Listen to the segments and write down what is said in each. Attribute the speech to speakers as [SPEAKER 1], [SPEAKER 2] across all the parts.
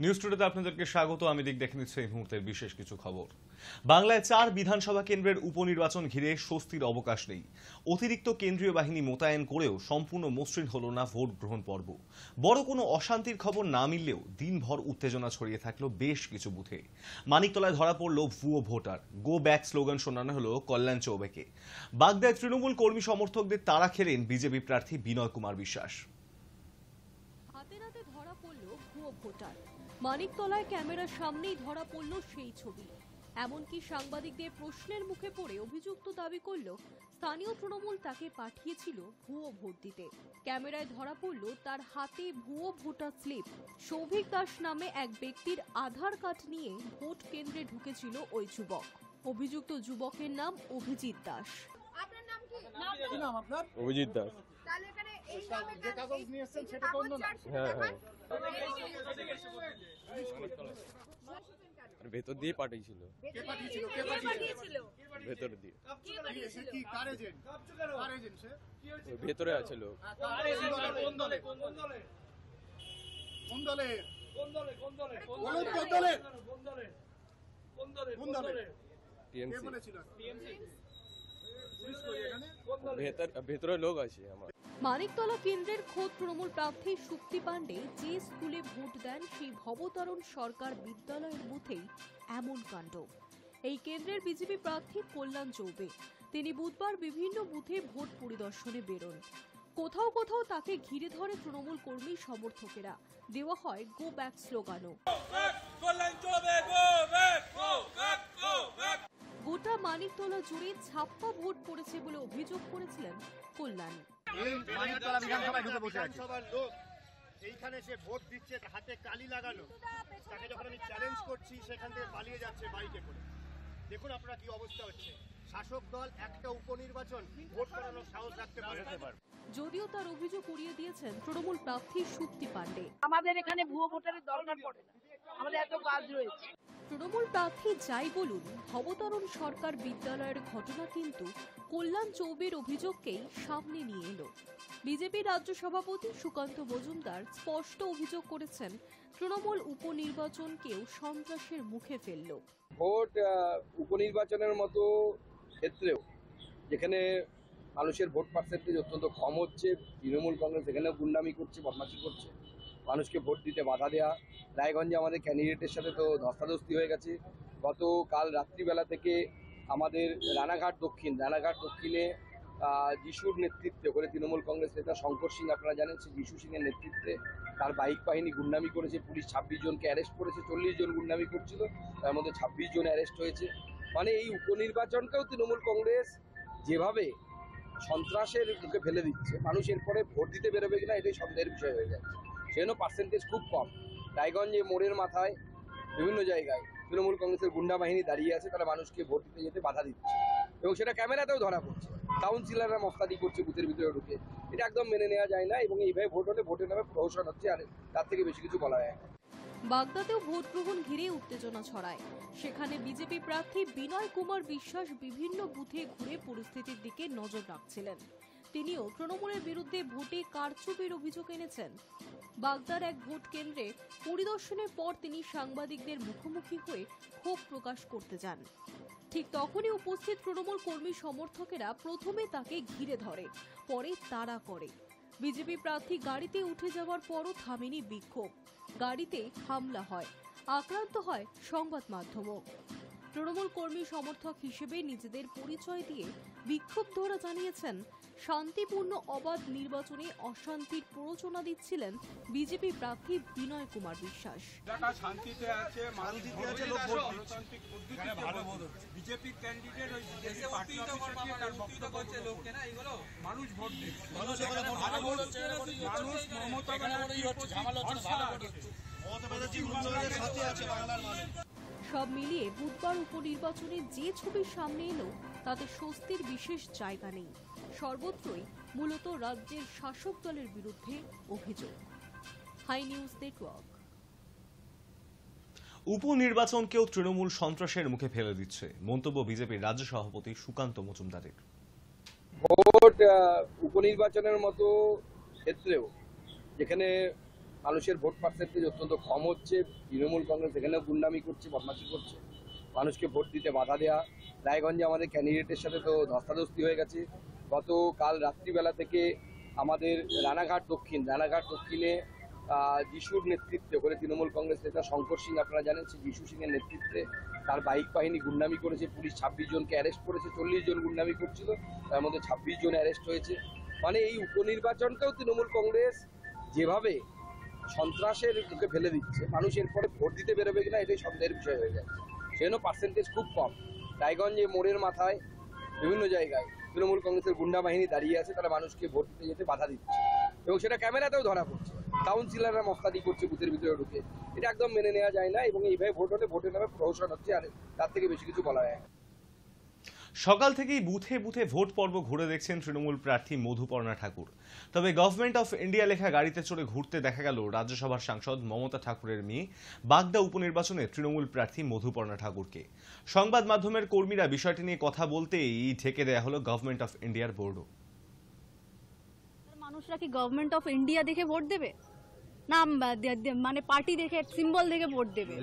[SPEAKER 1] News টুডেতে আপনাদেরকে স্বাগত। আমি দেখে নিচ্ছি এই মুহূর্তের বিশেষ কিছু খবর। বাংলায় 4 বিধানসভা কেন্দ্রের উপনির্বাচন ঘিরে স্বস্তির অবকাশ নেই। অতিরিক্ত কেন্দ্রীয় বাহিনী মোতায়েন করেও সম্পূর্ণ মসৃণ হল না ভোট গ্রহণ পর্ব। বড় কোনো অশান্তির খবর না মিললেও দিনভর উত্তেজনা ছড়িয়ে থাকলো বেশ কিছু বুথে। মানিকতলায় ধরা পড়ল ভুয়ো ভোটার। গো ব্যাক স্লোগান শোনানো হলো কল্যাণ চৌবেকে। বাগদায় তৃণমূল কর্মী সমর্থকদের তাড়া খেলেন বিজেপি প্রার্থী বিনয় কুমার বিশ্বাস।
[SPEAKER 2] হাতে নাতে ধরা পড়ল ভুয়ো ভোটার। মানিকতলায় ক্যামেরার সামনেই ধরা পড়ল সেই ছবি। এমনকি সাংবাদিকদের প্রশ্নের মুখে পড়ে অভিযুক্ত দাবি করল স্থানীয় তৃণমূল তাকে পাঠিয়েছিল ভুয়ো ভোট দিতে। ক্যামেরায় ধরা পড়ল তার হাতে ভুয়ো ভোটার স্লিপ। সৌভিক দাস নামে এক ব্যক্তির আধার কার্ড নিয়ে ভোট কেন্দ্রে ঢুকেছিল ওই যুবক। অভিযুক্ত যুবকের নাম অভিজিৎ দাস।
[SPEAKER 3] আপনার নাম কি নাম আপনার?
[SPEAKER 4] অভিজিৎ দাস।
[SPEAKER 3] তাহলে এখানে এই নামে যে কাগজ নিয়ে এসেছেন সেটা কোন নাম?
[SPEAKER 4] হ্যাঁ ভেতর দিয়ে পাঠিয়েছিল।
[SPEAKER 3] কে পাঠিয়েছিল? কে পাঠিয়েছিল?
[SPEAKER 4] ভেতর দিয়ে।
[SPEAKER 3] কে পাঠিয়েছিল? কি কার এজেন্ট? কার এজেন্ট সে?
[SPEAKER 4] ভেতরে আছে লোক।
[SPEAKER 3] কোন দলে? কোন দলে? কোন দলে? কোন দলে? কোন দলে? কোন দলে? কোন দলে? কোন দলে? কোন দলে?
[SPEAKER 4] টিএমসি।
[SPEAKER 3] কে বলেছিল? টিএমসি। পুলিশ কই এখানে?
[SPEAKER 4] ভেতরে লোক আছে আমার।
[SPEAKER 2] মানিকতলা কেন্দ্রের খোদ তৃণমূল প্রার্থী সুক্তি পাণ্ডে যে স্কুলে ভোট দেন সেই ভবতারণ সরকার বিদ্যালয়ের বুথেই এমন কাণ্ড। এই কেন্দ্রের বিজেপি প্রার্থী কল্যাণ চৌবে। তিনি বুধবার বিভিন্ন বুথে ভোট পরিদর্শনে বেরোন। কোথাও কোথাও তাকে ঘিরে ধরে তৃণমূল কর্মী সমর্থকেরা। দেওয়া হয় গো ব্যাক স্লোগানও। গোটা মানিকতলা জুড়ে ছাপ্পা ভোট পড়েছে বলে অভিযোগ করেছিলেন কল্যাণ।
[SPEAKER 5] মানিকতলা বিধানসভায় ঢুকে বসে আছে। বিধানসভার লোক এইখানে সে ভোট দিচ্ছে, হাতে কালি লাগানো। তাকে যখন আমি চ্যালেঞ্জ করছি সেখান থেকে পালিয়ে যাচ্ছে বাইকে করে। দেখুন আপনারা কি অবস্থা হচ্ছে। শাসক দল একটা উপনির্বাচন ভোট করানোর সাহস রাখতে পারে।
[SPEAKER 2] যদিও তার অভিযোগ উড়িয়ে দিয়েছেন তৃণমূল প্রার্থী সুক্তি পাণ্ডে।
[SPEAKER 6] আমাদের এখানে ভুয়ো ভোটারের দরকার পড়ে না, আমাদের এত কাজ রয়েছে।
[SPEAKER 2] তৃণমূল প্রার্থী যাই বলুন, ভবতারণ সরকার বিদ্যালয়ের ঘটনা কিন্তু কল্যাণ চৌবের অভিযোগকেই সামনে নিয়ে এলো। বিজেপি রাজ্য সভাপতি সুকান্ত মজুমদার স্পষ্ট অভিযোগ করেছেন তৃণমূল উপনির্বাচনকেও সন্ত্রাসের মুখে ফেলল।
[SPEAKER 7] ভোট উপনির্বাচনের মতো ক্ষেত্রেও যেখানে মানুষের ভোট পার্সেন্টেজ অত্যন্ত কম হচ্ছে, তৃণমূল কংগ্রেস এখানেও গুন্ডামি করছে, বদমাশি করছে, মানুষকে ভোট দিতে বাধা দেওয়া। রায়গঞ্জে আমাদের ক্যান্ডিডেটের সাথে তো ধস্তাধস্তি হয়ে গেছে। গতকাল রাত্রিবেলা থেকে আমাদের রানাঘাট দক্ষিণে যিশুর নেতৃত্বে ওখানে তৃণমূল কংগ্রেস নেতা শঙ্কর সিং, আপনারা জানেন, সে যিশু সিংয়ের নেতৃত্বে তার বাইক বাহিনী গুন্ডামি করেছে। পুলিশ 26 জনকে অ্যারেস্ট করেছে। 40 জন গুন্ডামি করছিল, তার মধ্যে 26 জন অ্যারেস্ট হয়েছে। মানে এই উপনির্বাচনকেও তৃণমূল কংগ্রেস যেভাবে সন্ত্রাসের মুখে ফেলে দিচ্ছে, মানুষ এরপরে ভোট দিতে বেরোবে কিনা এটাই সন্দেহের বিষয় হয়ে যাচ্ছে। সেজন্য পার্সেন্টেজ খুব কম। রায়গঞ্জে মোড়ের মাথায় বিভিন্ন জায়গায় তৃণমূল কংগ্রেসের গুন্ডা বাহিনী দাঁড়িয়ে আছে, তারা মানুষকে ভোট দিতে যেতে বাধা দিচ্ছে এবং সেটা ক্যামেরাতেও ধরা পড়ছে। কাউন্সিলররা মফতাদি করছে বুথের ভিতরে ঢুকে। এটা একদম মেনে নেওয়া যায় না এবং এইভাবে ভোট হলে ভোটের নামে প্রহসন হচ্ছে, আর তার থেকে বেশি কিছু বলা যায় না।
[SPEAKER 2] বাগদাতেও ভোট গ্রহণ ঘিরে উত্তেজনা ছড়ায়। সেখানে বিজেপি প্রার্থী বিনয় কুমার বিশ্বাস বিভিন্ন বুথে ঘুরে পরিস্থিতির দিকে নজর রাখছিলেন। তিনিও তৃণমূলের বিরুদ্ধে ভোটে কারচুপির অভিযোগ এনেছেন। বাগদার এক ভোট কেন্দ্রে পরিদর্শনের পর তিনি সাংবাদিকদের মুখোমুখি হয়ে ক্ষোভ প্রকাশ করতে যান। ঠিক তখনই উপস্থিত তৃণমূল কর্মী সমর্থকেরা প্রথমে তাকে ঘিরে ধরে, পরে তাড়া করে। বিজেপি প্রার্থী গাড়িতে উঠে যাওয়ার পরও থামেনি বিক্ষোভ। গাড়িতে হামলা হয়, আক্রান্ত হয় সংবাদ মাধ্যমও। তৃণমূল কর্মী সমর্থক হিসেবে নিজেদের পরিচয় দিয়ে বিক্ষুব্ধরা জানিয়েছেন শান্তিপূর্ণ অবাধ নির্বাচনে অশান্তির প্ররোচনা দিচ্ছিলেন বিজেপি প্রার্থী বিনয় কুমার বিশ্বাস।
[SPEAKER 8] শান্তিতে আছে, বিজেপি ক্যান্ডিডেট ওই বিজেপি পার্টি অফিসে গিয়ে তার বক্তব্য করছে লোককে না, এগুলো মানুষ ভোট দিচ্ছে। মানুষ মমতা
[SPEAKER 2] সব মিলিয়ে বুধবার উপনির্বাচনে যে ছবির সামনে এলো তাতে স্বস্তির বিশেষ জায়গা নেই। সর্বত্রই মূলত রাজ্যের শাসক দলের বিরুদ্ধে অভিযোগ। Hi news network.
[SPEAKER 1] উপনির্বাচনকেও তৃণমূল সন্ত্রাসের মুখে ফেলে দিচ্ছে, মন্তব্য বিজেপির রাজ্য সভাপতি সুকান্ত মজুমদারের।
[SPEAKER 7] ভোট উপনির্বাচনের মতো ক্ষেত্রেও যেখানে মানুষের ভোট পার্সেন্টেজ অত্যন্ত কম হচ্ছে, তৃণমূল কংগ্রেস এখানেও গুন্ডামি করছে, বদমাশি করছে, মানুষকে ভোট দিতে বাধা দেওয়া। রায়গঞ্জে আমাদের ক্যান্ডিডেটের সাথে তো ধস্তাধস্তি হয়ে গেছে। গতকাল রাত্রিবেলা থেকে আমাদের রানাঘাট দক্ষিণে যিশুর নেতৃত্বে, ওখানে তৃণমূল কংগ্রেস নেতা শঙ্কর সিং, আপনারা জানেন, সেই যিশু সিংয়ের নেতৃত্বে তার বাইক বাহিনী গুন্ডামি করেছে। পুলিশ 26 জনকে অ্যারেস্ট করেছে। 40 জন গুন্ডামি করছিল, তার মধ্যে 26 জন অ্যারেস্ট হয়েছে। মানে এই উপনির্বাচনটাও তৃণমূল কংগ্রেস যেভাবে সন্ত্রাসের মুখে ফেলে দিচ্ছে, মানুষ এরপরে ভোট দিতে বেরোবে কিনা এটাই সন্দেহের বিষয় হয়ে যাচ্ছে। সেজন্য পার্সেন্টেজ খুব কম। রায়গঞ্জে মোড়ের মাথায় বিভিন্ন জায়গায় তৃণমূল কংগ্রেসের গুন্ডা বাহিনী দাঁড়িয়ে আছে, তারা মানুষকে ভোট দিতে যেতে বাধা দিচ্ছে এবং সেটা ক্যামেরাতেও ধরা পড়ছে। কাউন্সিলররা মস্তানি করছে বুথের ভিতরে ঢুকে, এটা একদম মেনে নেওয়া যায় না এবং এইভাবে ভোট হলে ভোটের নামে প্রহসন হচ্ছে, আর তার থেকে বেশি কিছু বলা যায় না।
[SPEAKER 1] সকাল থেকেই বুথে বুথে ভোট পর্ব ঘুরে দেখছেন তৃণমূল প্রার্থী মধুপর্ণা ঠাকুর। তবে গভর্নমেন্ট অফ ইন্ডিয়া লেখা গাড়িতে চড়ে ঘুরতে দেখা গেল রাজ্যসভার সাংসদ মমতা ঠাকুরের মেয়ে বাগদা উপনির্বাচনে তৃণমূল প্রার্থী মধুপর্ণা ঠাকুরকে। সংবাদ মাধ্যমের কর্মীরা বিষয়টি নিয়ে কথা বলতেই ঢেকে দেয়া হলো গভর্নমেন্ট অফ ইন্ডিয়ার বোর্ডও।
[SPEAKER 9] মানুষরা কি গভর্নমেন্ট অফ ইন্ডিয়া দেখে ভোট দেবে না মানে পার্টি দেখে সিম্বল দেখে ভোট দেবে?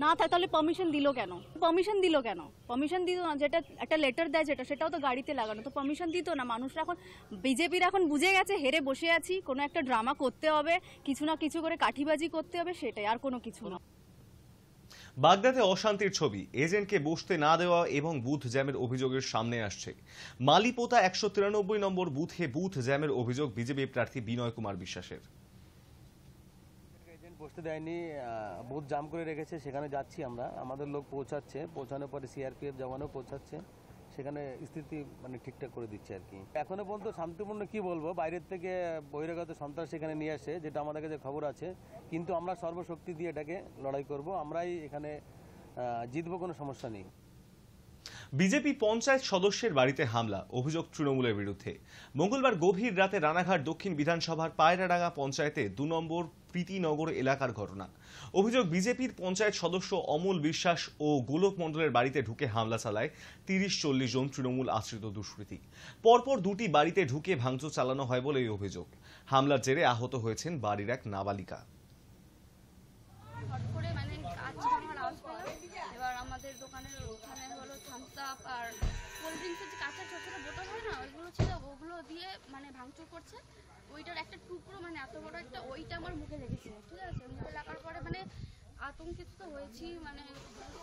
[SPEAKER 9] না তাহলে পারমিশন দিল কেন? পারমিশন দিত না, যেটা একটা লেটার দেয় যেটা, সেটাও তো গাড়িতে লাগানো, তো পারমিশন দিত না। মানুষরা এখন, বিজেপির এখন বুঝে গেছে হেরে বসে আছি, কোনো একটা ড্রামা করতে হবে, কিছু না কিছু করে কাঠিবাজি করতে হবে, সেটাই, আর কোনো কিছু না।
[SPEAKER 1] বাগদাতে অশান্তির ছবি, এজেন্টকে বসতে না দেওয়া এবং বুথ জ্যামের অভিযোগের সামনে আসছে। মালিপোতা 193 নম্বর বুথে বুথ জ্যামের অভিযোগ বিজেপি প্রার্থী বিনয় কুমার বিশ্বাসের।
[SPEAKER 10] এজেন্ট বসতে দেয়নি, বুথ জাম করে রেখেছে, সেখানে যাচ্ছি আমরা, আমাদের লোক পৌঁছাচ্ছে, পৌঁছানোর পরে সিআরপিএফ জওয়ানও পৌঁছাচ্ছে, সেখানে স্থিতি মানে ঠিকঠাক করে দিচ্ছে আর কি। এখনো পর্যন্ত শান্তিপূর্ণ কি বলবো, বাইরের থেকে বহিরাগত সন্ত্রাস এখানে নিয়ে আসে, যেটা আমাদের কাছে খবর আছে, কিন্তু আমরা সর্বশক্তি দিয়ে এটাকে লড়াই করব, আমরাই এখানে জিতবো, কোনো সমস্যা নেই।
[SPEAKER 1] বিজেপি পঞ্চায়েত সদস্যের বাড়িতে হামলা, অভিযোগ তৃণমূলের বিরুদ্ধে। মঙ্গলবার গভীর রাতে রানাঘাট দক্ষিণ বিধানসভার পায়রাডাঙ্গা পঞ্চায়েতে 2 নম্বর প্রীতিনগর এলাকার ঘটনা। অভিযোগ, বিজেপির পঞ্চায়েত সদস্য অমল বিশ্বাস ও গোলক মণ্ডলের বাড়িতে ঢুকে হামলা চালায় 30-40 জন তৃণমূল আশ্রিত দুষ্কৃতী। পরপর 2টি বাড়িতে ঢুকে ভাঙচুর চালানো হয় বলে এই অভিযোগ। হামলার জেরে আহত হয়েছেন বাড়ির এক নাবালিকা।
[SPEAKER 11] এবার আমাদের দোকানের ওখানে হলো থামস আপ আর কোল্ড ড্রিঙ্কসের যে কাঁচা ছোট ছোট বোতল হয় না, ওইগুলো ছিল, ওগুলো দিয়ে মানে ভাঙচুর করছে। ওইটার একটা টুকরো মানে এত বড় একটা, ওইটা আমার মুখে লেগেছে, ঠিক আছে। মুখে লাগার পরে মানে আতঙ্কিত তো হয়েছি, মানে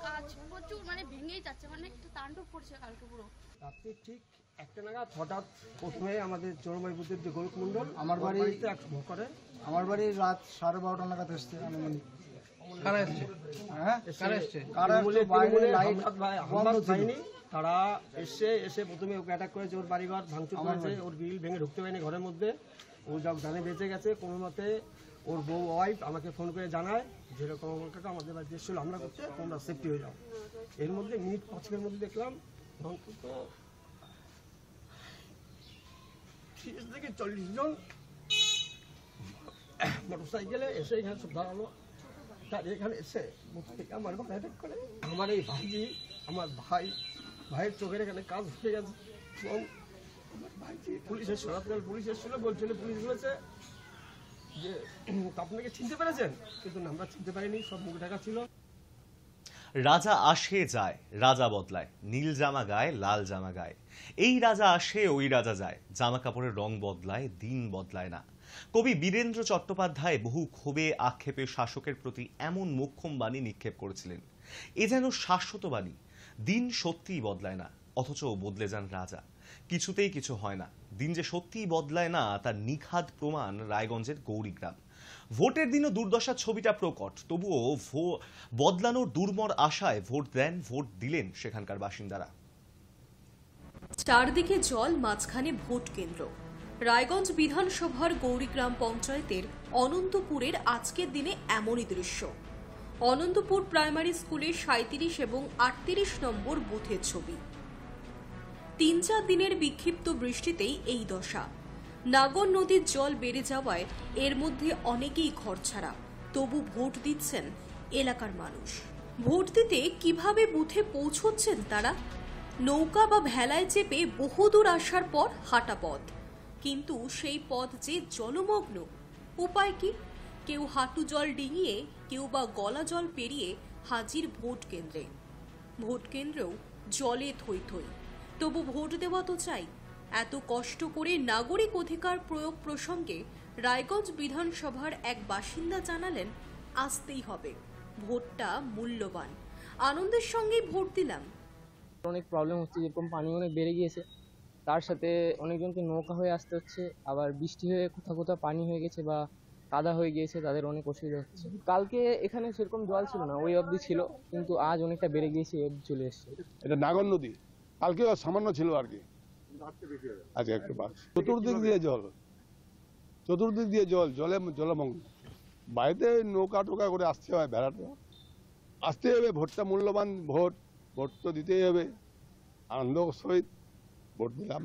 [SPEAKER 11] কাজ প্রচুর মানে ভেঙেই যাচ্ছে, মানে একটু তাণ্ডব করছে কালকে পুরো।
[SPEAKER 12] রাত্রে ঠিক 1টা নাগাদ হঠাৎ প্রথমে আমাদের চরমাই বুথের যে গোলক মণ্ডল আমার বাড়িতে করে, আমার বাড়ি রাত 12:30 নাগাদ এসছে আনুমানিক। কারা এসছে? হ্যাঁ, কারা এসছে? কারা বাইরে লাইট বন্ধ হয়নি, তারা এসে প্রথমে ওকে অ্যাটাক করেছে, ওর বাড়িঘর ভাঙচুর করেছে, ওর গ্রিল ভেঙে ঢুকতে পারেনি ঘরের মধ্যে। ও যা জানে বেঁচে গেছে কোনো মতে। ওর বউ ওয়াইফ আমাকে ফোন করে জানায় যেরকম আমার কাকা আমাদের বাড়িতে এসেছিল হামলা করতে, তোমরা সেফটি হয়ে যাও। এর মধ্যে মিনিট 5-এর মধ্যে দেখলাম ভাঙচুর তো 30 থেকে 40 জন মোটরসাইকেলে এসে এখানে সব দাঁড়ালো। তার এখানে এসে মুখ থেকে আমার ঘরে অ্যাটাক করে। আমার এই ভাইজি, আমার ভাইয়ের চোখের এখানে কাজ হয়ে গেছে এবং ভাইজি পুলিশের সরাতকাল পুলিশ এসেছিল, বলছিল পুলিশ বলেছে যে আপনাকে চিনতে পেরেছেন, কিন্তু আমরা চিনতে পারিনি, সব মুখ ঢাকা ছিল।
[SPEAKER 1] রাজা আসে যায়, রাজা বদলায়, নীল জামা গায়ে, লাল জামা গায়ে। এই রাজা আসে, ওই রাজা যায়, জামা কাপড়ের রং বদলায়, দিন বদলায় না। কবি বীরেন্দ্র চট্টোপাধ্যায় বহু ক্ষোভে আক্ষেপে শাসকের প্রতি এমন মোক্ষম বাণী নিক্ষেপ করেছিলেন। এ যেন শাশ্বত বাণী। দিন সত্যিই বদলায় না, অথচ বদলে যান রাজা। কিছুতেই কিছু হয় না। দিন যে সত্যিই বদলায় না তার নিখাদ প্রমাণ রায়গঞ্জের গৌরীগ্রাম। ভোটের দিনও দুর্দশার ছবিটা প্রকট, তবুও বদলানোর দুর্মর আশায় ভোট দেন, ভোট দিলেন সেখানকার বাসিন্দারা।
[SPEAKER 2] চারদিকে জল, মাঝখানে ভোট কেন্দ্র। রায়গঞ্জ বিধানসভার গৌরীগ্রাম পঞ্চায়েতের অনন্তপুরের আজকের দিনে এমনই দৃশ্য। অনন্তপুর প্রাইমারি স্কুলের 37 এবং 38 নম্বর বুথের ছবি। 3-4 দিনের বিক্ষিপ্ত বৃষ্টিতেই এই দশা। নাগর নদীর জল বেড়ে যাওয়ায় এর মধ্যে অনেকেই ঘরছাড়া, তবু ভোট দিচ্ছেন এলাকার মানুষ। ভোট দিতে কিভাবে বুথে পৌঁছচ্ছেন তারা? নৌকা বা ভেলায় চেপে বহুদূর আসার পর হাঁটা পথ, কিন্তু সেই পথ যে জলমগ্ন উপায় কি? কেউ হাঁটু জল ডিঙিয়ে, কেউ বা গলা জল পেরিয়ে হাজির ভোট কেন্দ্রে। ভোট কেন্দ্রেও জলে থই থই। তবু ভোট দেওয়া তো চাই। এত কষ্ট করে নাগরিক অধিকার প্রয়োগ প্রসঙ্গে রায়গঞ্জ বিধানসভার এক বাসিন্দা জানালেন, আসতেই হবে, ভোটটা মূল্যবান, আনন্দের সঙ্গেই ভোট দিলাম।
[SPEAKER 13] অনেক প্রবলেম হচ্ছে, যেরকম পানি অনেক বেড়ে গিয়েছে, তার সাথে অনেকজনকে নৌকা হয়ে আসতে হচ্ছে, আবার বৃষ্টি হয়ে কোথাও কোথাও পানি হয়ে গেছে বা কাদা হয়ে গিয়েছে, তাদের অনেক অসুবিধা হচ্ছে। কালকে এখানে সেরকম জল ছিল না, ওই অবধি ছিল, কিন্তু আজ অনেকটা বেড়ে গিয়েছে, এই অবধি চলে এসছে।
[SPEAKER 14] এটা নাগর নদী, কালকে সামান্য ছিল আর কি, আজকে একটু বাস। চতুর্দিক দিয়ে জল, জলমগ্ন। বাড়িতে নৌকা টোকা করে আসতে হয়, ভেড়াটা আসতে হবে। ভোটটা মূল্যবান, ভোট তো দিতেই হবে। আনন্দ সহিত ভোট দিলাম।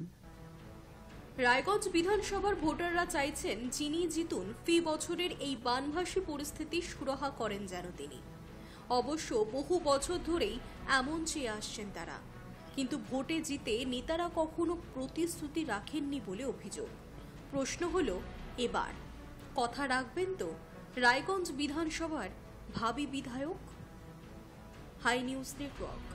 [SPEAKER 2] রায়গঞ্জ বিধানসভার ভোটাররা চাইছেন যিনি জিতুন ফি বছরের এই বানভাসী পরিস্থিতি সুরাহা করেন যেন তিনি। অবশ্য বহু বছর ধরেই এমন চেয়ে আসছেন তারা, কিন্তু ভোটে জিতে নেতারা কখনো প্রতিশ্রুতি রাখেননি বলে অভিযোগ। প্রশ্ন হলো, এবার কথা রাখবেন তো রায়গঞ্জ বিধানসভার ভাবী বিধায়ক? Hi news Network.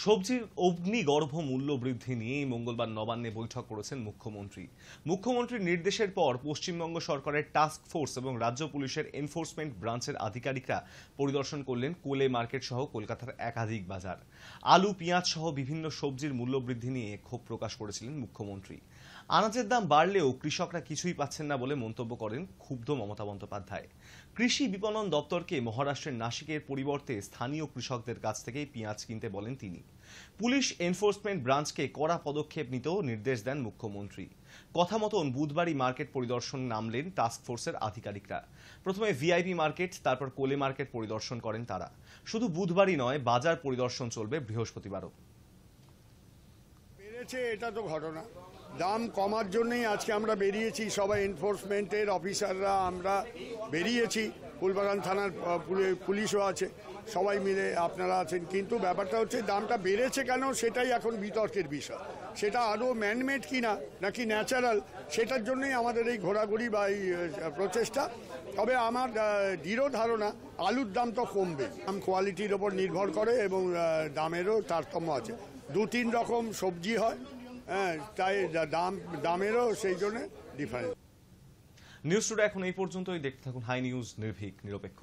[SPEAKER 1] সবজির অগ্নিগর্ভ মূল্য বৃদ্ধি নিয়ে মঙ্গলবার নবান্নে বৈঠক করেছেন মুখ্যমন্ত্রী। মুখ্যমন্ত্রীর নির্দেশের পর পশ্চিমবঙ্গ সরকারের টাস্ক ফোর্স এবং রাজ্য পুলিশের এনফোর্সমেন্ট ব্রাঞ্চের আধিকারিকরা পরিদর্শন করলেন কোলে মার্কেট সহ কলকাতার একাধিক বাজার। আলু, পেঁয়াজ সহ বিভিন্ন সবজির মূল্য বৃদ্ধি নিয়ে ক্ষোভ প্রকাশ করেছিলেন মুখ্যমন্ত্রী। আনাজের দাম বাড়লেও কৃষকরা কিছুই পাচ্ছেন না বলে মন্তব্য করেন ক্ষুব্ধ মমতা বন্দ্যোপাধ্যায়। কৃষি বিপণন দপ্তরকে মহারাষ্ট্রের নাসিকের পরিবর্তে স্থানীয় কৃষকদের কাছ থেকেই পেঁয়াজ কিনতে বলেন তিনি। পুলিশ এনফোর্সমেন্ট ব্রাঞ্চকে কড়া পদক্ষেপ নিতেও নির্দেশ দেন মুখ্যমন্ত্রী। কথা মতন বুধবারই মার্কেট পরিদর্শন নামলেন টাস্কফোর্সের আধিকারিকরা। প্রথমে ভিআইপি মার্কেট, তারপর কোলে মার্কেট পরিদর্শন করেন তারা। শুধু বুধবারই নয়, বাজার পরিদর্শন চলবে বৃহস্পতিবারও।
[SPEAKER 3] বেড়েছে এটা তো ঘটনা, দাম কমার জন্যই আজকে আমরা বেরিয়েছি, সবাই এনফোর্সমেন্টের অফিসাররা আমরা বেরিয়েছি, ফুলবাগান থানার পুলিশও আছে, সবাই মিলে আপনারা আছেন। কিন্তু ব্যাপারটা হচ্ছে দামটা বেড়েছে কেন সেটাই এখন বিতর্কের বিষয়। সেটা আরও ম্যানমেড কিনা নাকি ন্যাচারাল, সেটার জন্যই আমাদের এই ঘোরাঘুরি বা এই প্রচেষ্টা। তবে আমার দৃঢ় ধারণা আলুর দাম তো কমবে, দাম কোয়ালিটির ওপর নির্ভর করে এবং দামেরও তারতম্য আছে। 2-3 রকম সবজি হয়, হ্যাঁ, তাই দামেরও সেই জন্য ডিফারেন্স।
[SPEAKER 1] নিউজ টুডে এখন এই পর্যন্তই। দেখতে থাকুন হাই নিউজ, নির্ভীক, নিরপেক্ষ।